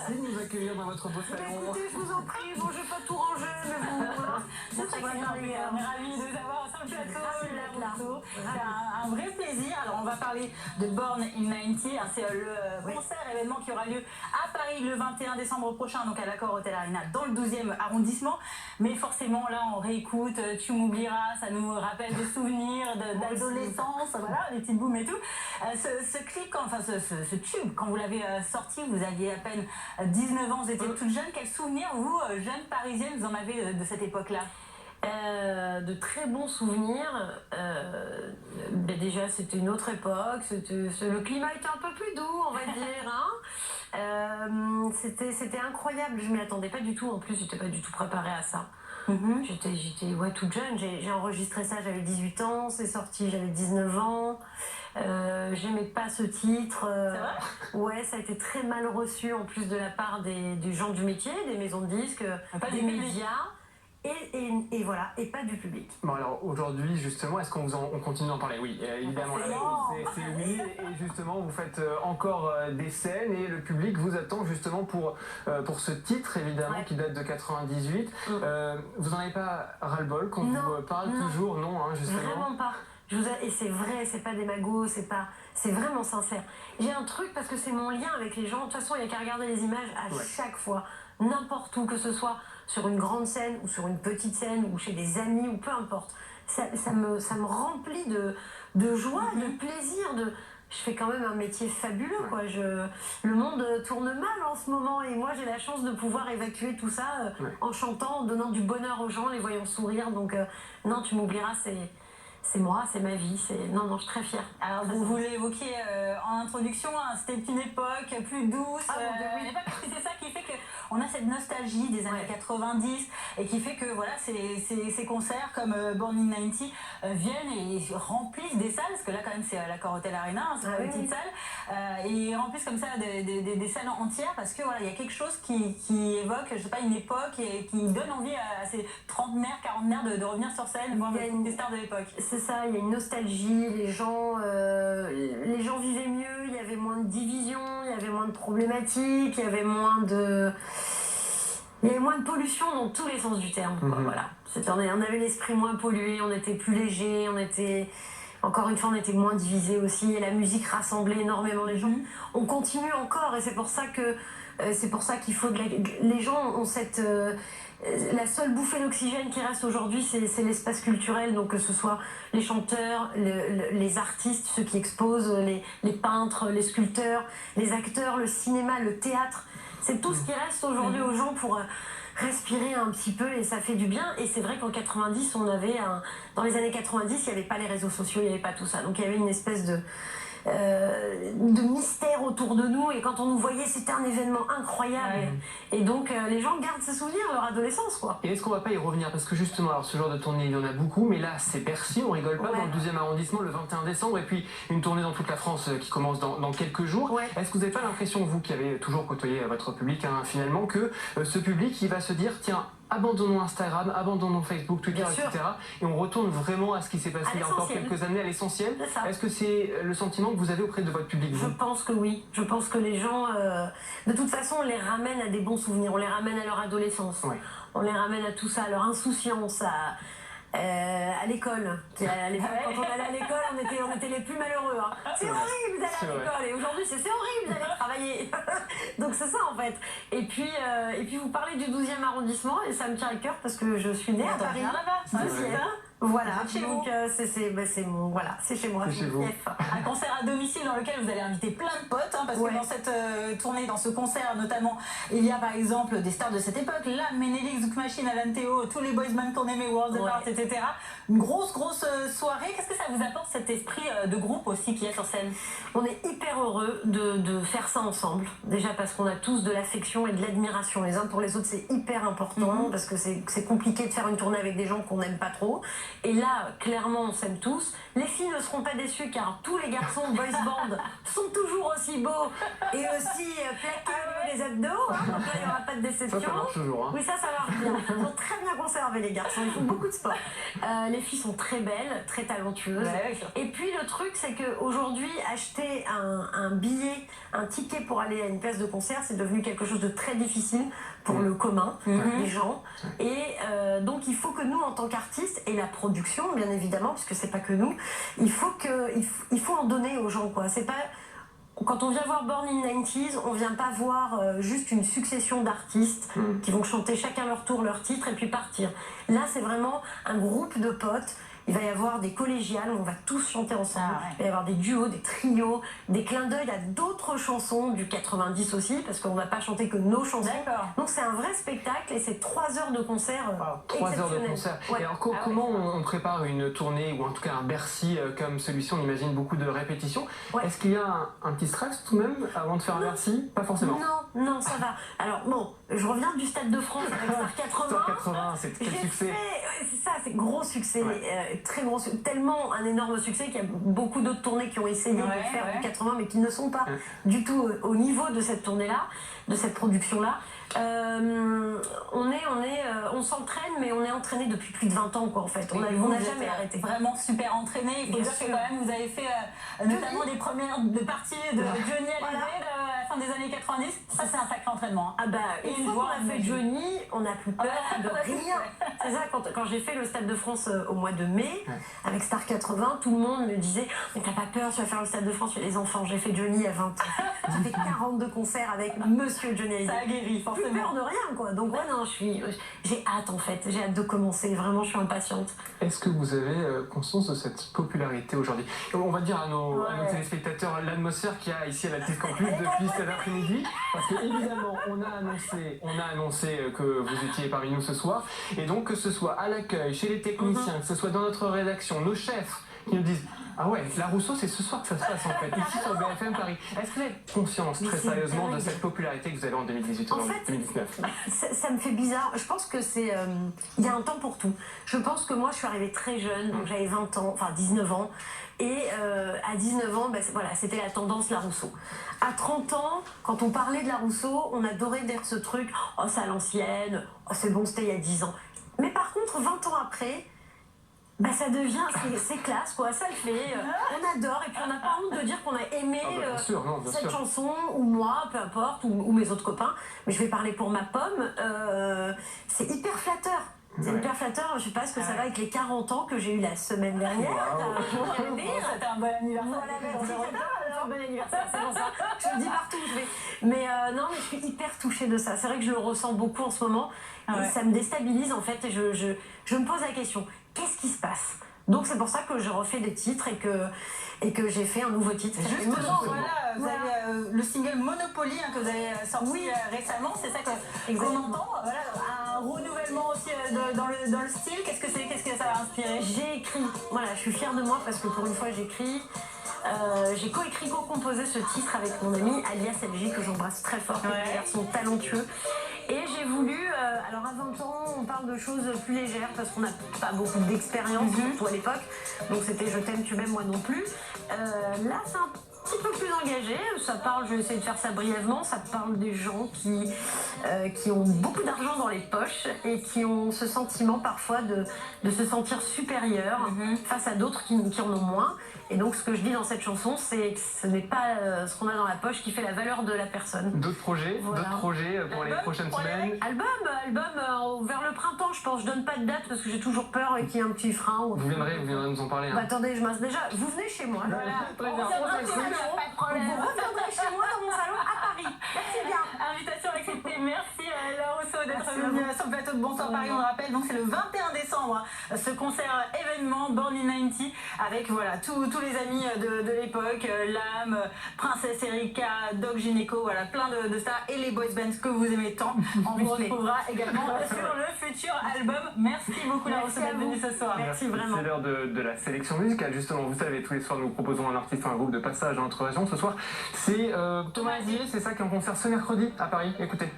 Merci de nous accueillir dans votre beau salon. Écoutez, je vous en prie, bon, je vais pas tout ranger, mais bon, voilà. C'est très bien, on est ravis de vous avoir sur le plateau. C'est un vrai plaisir. Alors, on va parler de Born in 90. C'est le concert événement qui aura lieu à Paris le 21 décembre prochain, donc à l'Accor Hotel Arena, dans le 12e arrondissement. Mais forcément, là, on réécoute Tu m'oublieras, ça nous rappelle des souvenirs d'adolescence, voilà, les petites booms et tout. Ce clip, enfin ce tube, quand vous l'avez sorti, vous aviez à peine 19 ans, vous étiez toute jeune. Quel souvenir, vous, jeune parisienne, vous en avez de cette époque-là? De très bons souvenirs. Déjà, c'était une autre époque. Le climat était un peu plus doux, on va dire. Hein. C'était incroyable. Je ne m'y attendais pas du tout. En plus, j'étais pas du tout préparée à ça. J'étais toute jeune. J'ai enregistré ça, j'avais 18 ans. C'est sorti, j'avais 19 ans. J'aimais pas ce titre. C'est vrai? Ouais, ça a été très mal reçu en plus de la part des gens du métier, des maisons de disques, des médias. Et voilà, et pas du public. Bon alors aujourd'hui justement, est-ce qu'on continue d'en parler? Oui, évidemment, c'est oui, et justement vous faites encore des scènes et le public vous attend justement pour ce titre évidemment qui date de 98. Vous en avez pas ras-le-bol quand vous parle toujours? Non, hein, justement. Vraiment pas. Et c'est vrai, c'est pas des magots, c'est vraiment sincère. J'ai un truc parce que c'est mon lien avec les gens. De toute façon, il n'y a qu'à regarder les images à chaque fois, n'importe où, que ce soit sur une grande scène ou sur une petite scène ou chez des amis ou peu importe. Ça me remplit de joie, de plaisir. Je fais quand même un métier fabuleux, quoi. Le monde tourne mal en ce moment et moi j'ai la chance de pouvoir évacuer tout ça en chantant, en donnant du bonheur aux gens, les voyant sourire. Donc non, tu m'oublieras, c'est moi, c'est ma vie, non, je suis très fière. Alors vous l'évoquiez en introduction, hein, c'était une époque plus douce, c'est ça qui fait qu'on a cette nostalgie des années 90 et qui fait que voilà, ces concerts comme Born in 90 viennent et remplissent des salles, parce que là quand même c'est à l'Accor Hotel Arena, hein, c'est une petite salle, et remplissent comme ça des salles entières parce que voilà, il y a quelque chose qui évoque, je sais pas, une époque et qui donne envie à ces trentenaires, quarantenaires de revenir sur scène, voir des stars de l'époque. C'est ça, il y a une nostalgie, les gens vivaient mieux, il y avait moins de divisions, il y avait moins de problématiques, il y avait moins de pollution dans tous les sens du terme. Voilà. On avait l'esprit moins pollué, on était plus léger, encore une fois, on était moins divisés aussi, et la musique rassemblait énormément les gens. On continue encore, et c'est pour ça qu'il faut les gens ont cette... la seule bouffée d'oxygène qui reste aujourd'hui, c'est l'espace culturel, donc que ce soit les chanteurs, les artistes, ceux qui exposent, les peintres, les sculpteurs, les acteurs, le cinéma, le théâtre. C'est tout ce qui reste aujourd'hui aux gens pour respirer un petit peu, et ça fait du bien. Et c'est vrai qu'en 90, dans les années 90, il n'y avait pas les réseaux sociaux, il n'y avait pas tout ça. Donc il y avait une espèce de mystère autour de nous, et quand on nous voyait, c'était un événement incroyable. Et donc les gens gardent ce souvenir, leur adolescence, quoi. Et est-ce qu'on va pas y revenir? Parce que justement, alors ce genre de tournée, il y en a beaucoup, mais là c'est Bercy, on rigole pas, dans le 12e arrondissement le 21 décembre, et puis une tournée dans toute la France qui commence dans quelques jours. Est-ce que vous n'avez pas l'impression, vous qui avez toujours côtoyé votre public, hein, finalement, que ce public il va se dire, tiens, abandonnons Instagram, abandonnons Facebook, Twitter, etc. Et on retourne vraiment à ce qui s'est passé il y a encore quelques années, à l'essentiel. Est-ce que c'est le sentiment que vous avez auprès de votre public? Je pense que oui. Je pense que les gens, de toute façon, on les ramène à des bons souvenirs, on les ramène à leur adolescence, on les ramène à tout ça, à leur insouciance, à l'école. Quand on allait à l'école, on était les plus malheureux. Hein. C'est horrible d'aller à l'école, et aujourd'hui c'est horrible d'aller travailler. Donc c'est ça en fait. Et puis vous parlez du 12e arrondissement, et ça me tient à cœur parce que je suis née à Paris. Voilà, donc c'est chez moi. C'est chez vous. Un concert à domicile dans lequel vous allez inviter plein de potes, hein, parce que dans cette tournée, dans ce concert notamment, il y a par exemple des stars de cette époque, là, Menelik, Zouk Machine, Alan Théo, tous les boys bands qu'on aimait, Worlds Apart, etc. Une grosse soirée. Qu'est-ce que ça vous apporte, cet esprit de groupe aussi qui est sur scène? On est hyper heureux de faire ça ensemble, déjà parce qu'on a tous de l'affection et de l'admiration les uns pour les autres, c'est hyper important, parce que c'est compliqué de faire une tournée avec des gens qu'on n'aime pas trop. Et là, clairement, on s'aime tous. Les filles ne seront pas déçues car tous les garçons boys band garçons toujours aussi beaux et aussi plaqués au niveau des abdos, hein, donc là il n'y aura pas de déception. Ça marche toujours. Hein. Oui, ça marche bien. Ils sont très bien conservés les garçons, ils font beaucoup de sport. Les filles sont très belles, très talentueuses. Ouais. Et puis le truc c'est qu'aujourd'hui acheter un billet, un ticket pour aller à une place de concert, c'est devenu quelque chose de très difficile pour le commun des gens. Et donc il faut que nous en tant qu'artistes et la production bien évidemment, puisque c'est pas que nous, il faut en donner aux gens quoi. C'est pas quand on vient voir Born in 90s, on vient pas voir juste une succession d'artistes qui vont chanter chacun leur tour leur titre et puis partir. Là c'est vraiment un groupe de potes. Il va y avoir des collégiales où on va tous chanter ensemble. Il va y avoir des duos, des trios, des clins d'œil à d'autres chansons du 90 aussi, parce qu'on ne va pas chanter que nos chansons. Donc c'est un vrai spectacle et c'est 3 heures de concert. 3 heures de concert. Ouais. Et alors comment on prépare une tournée ou en tout cas un Bercy comme celui-ci? On imagine beaucoup de répétitions. Ouais. Est-ce qu'il y a un petit stress tout de même avant de faire un Bercy? Pas forcément. Non, ça va. Alors bon, je reviens du Stade de France avec Star 80. Star 80, c'est quel succès? C'est ça, c'est gros succès. Très gros succès, tellement un énorme succès qu'il y a beaucoup d'autres tournées qui ont essayé de le faire en 80 mais qui ne sont pas du tout au niveau de cette tournée-là, de cette production-là. On s'entraîne, mais on est entraîné depuis plus de 20 ans quoi en fait. On n'a jamais arrêté. Vraiment super entraîné. Il faut dire que quand même vous avez fait notamment des premières parties de Johnny Hallyday à la fin des années 90. Ça c'est un sacré entraînement. Ah bah une fois qu'on a fait Johnny, on n'a plus peur de rien. C'est ça quand j'ai fait le Stade de France au mois de mai avec Star 80, tout le monde me disait mais t'as pas peur, tu vas faire le Stade de France? Les enfants, j'ai fait Johnny à 20 ans. J'ai fait 42 concerts avec Monsieur Johnny Hallyday. Ça a guéri forcément. Plus peur de rien quoi. Donc non, j'ai hâte en fait. J'ai hâte de commencer. Vraiment, je suis impatiente. Est-ce que vous avez conscience de cette popularité aujourd'hui? On va dire à nos téléspectateurs l'atmosphère qu'il y a ici à la Tis Campus depuis cet après-midi, parce que évidemment on a annoncé que vous étiez parmi nous ce soir, et donc que ce soit à l'accueil, chez les techniciens, que ce soit dans notre rédaction, nos chefs qui nous disent ah ouais, la Rousseau, c'est ce soir que ça se passe en fait, ici sur BFM Paris. Est-ce que vous avez conscience très sérieusement de cette popularité que vous avez en 2018 ou en 2019? Ça me fait bizarre. Je pense que il y a un temps pour tout. Je pense que moi, je suis arrivée très jeune, donc j'avais 20 ans, enfin 19 ans. Et à 19 ans, voilà, c'était la tendance La Rousseau. À 30 ans, quand on parlait de La Rousseau, on adorait dire ce truc, oh c'est à l'ancienne, oh c'est bon, c'était il y a 10 ans. Mais par contre, 20 ans après, ça devient, c'est classe quoi, ça le fait, on adore et puis on n'a pas honte de dire qu'on a aimé cette chanson, ou moi, peu importe, ou mes autres copains, mais je vais parler pour ma pomme, c'est hyper flatteur. C'est hyper flatteur, je sais pas ce que ça va avec les 40 ans que j'ai eu la semaine dernière. C'était un bon anniversaire. Bon anniversaire, c'est pour ça. Je le dis partout où je vais. Mais non, mais je suis hyper touchée de ça. C'est vrai que je le ressens beaucoup en ce moment. Et ça me déstabilise en fait. Et je me pose la question, qu'est-ce qui se passe? Donc c'est pour ça que je refais des titres et que j'ai fait un nouveau titre. Justement, vous avez le single Monopoly que vous avez sorti récemment, c'est ça qu'on entend. Voilà, un renouvellement aussi dans le style. Qu'est-ce que ça a inspiré? J'ai écrit, voilà, je suis fière de moi parce que pour une fois j'écris. J'ai coécrit, co-composé ce titre avec mon ami Alias LG que j'embrasse très fort, qui est un garçon talentueux. Et j'ai voulu, alors à 20 ans, on parle de choses plus légères parce qu'on n'a pas beaucoup d'expérience, surtout à l'époque. Donc c'était Je t'aime, tu m'aimes, moi non plus. Là, c'est un petit peu plus engagé. Ça parle, je vais essayer de faire ça brièvement, ça parle des gens qui ont beaucoup d'argent dans les poches et qui ont ce sentiment parfois de se sentir supérieur face à d'autres qui en ont moins. Et donc ce que je dis dans cette chanson, c'est que ce n'est pas ce qu'on a dans la poche qui fait la valeur de la personne. D'autres projets, pour les prochaines semaines? Album vers le printemps, je pense. Je donne pas de date parce que j'ai toujours peur et qu'il y ait un petit frein. Vous viendrez nous en parler. Attendez, je m'installe déjà. Vous venez chez moi. Voilà. Très bien. Vous reviendrez chez moi dans mon salon à Paris. Merci bien. Invitation acceptée. Merci La Rousseau d'être venue sur le plateau de Bonsoir Paris. On le rappelle, donc c'est le 21 décembre ce concert événement Born in 90 avec voilà tous les amis de l'époque, Lame, Princesse Erika, Doc Gynéco, voilà plein de stars et les boys bands que vous aimez tant. On vous retrouvera également sur le futur album. Merci beaucoup La Rousseau d'être venue ce soir. Merci vraiment. C'est l'heure de la sélection musicale justement. Vous savez, tous les soirs nous proposons un artiste ou un groupe de passage dans notre région. Ce soir c'est Thomas Azier, c'est ça qui est en concert ce mercredi à Paris. Écoutez.